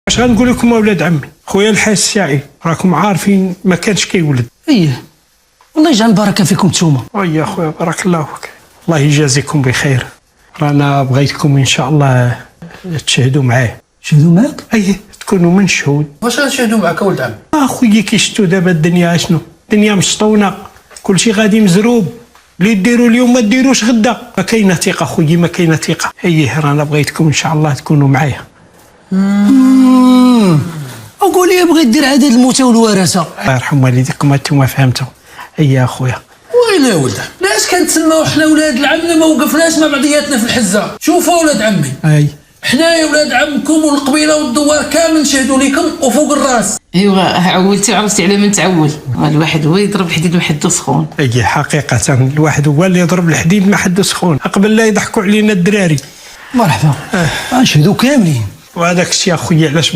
اش غنقول لكم اولاد عمي؟ خويا الحاج السعيد راكم عارفين ما كانش كيولد. ايه والله يجعل البركه فيكم نتوما. ويا خويا بارك الله فيك، الله يجازيكم بخير. رانا بغيتكم ان شاء الله تشهدوا معاه. شهدوا معاك؟ ايه تكونوا من شهود. واش غنشهدوا معك اولد عم؟ اخويا كيشتو دابا الدنيا اشنو؟ الدنيا مسطونه، كلشي غادي مزروب، اللي ديروا اليوم ما ديروش غدا. ما كاينه ثقه خويا، ما كاينه ثقه. ايه رانا بغيتكم ان شاء الله تكونوا معايا. اقول لي بغيت دير عدد الموتى والورثه. الله يرحم والديكم انتم فهمتوا. ايه اخويا. ويلي يا ولد عم، علاش كنتسماو حنا ولاد العم ما وقفناش مع بعضياتنا في الحزه؟ شوفوا ولاد عمي، اي حنايا ولاد عمكم والقبيله والدوار كامل نشهدوا لكم وفوق الراس. ايوا عولتي وعرفتي على من تعول. الواحد هو يضرب الحديد ما حدو سخون. اي حقيقه الواحد هو اللي يضرب الحديد ما حد سخون، قبل لا يضحكوا علينا الدراري. مرحبا. غنشهدوا كاملين. وهذاك الشيء اخويا علاش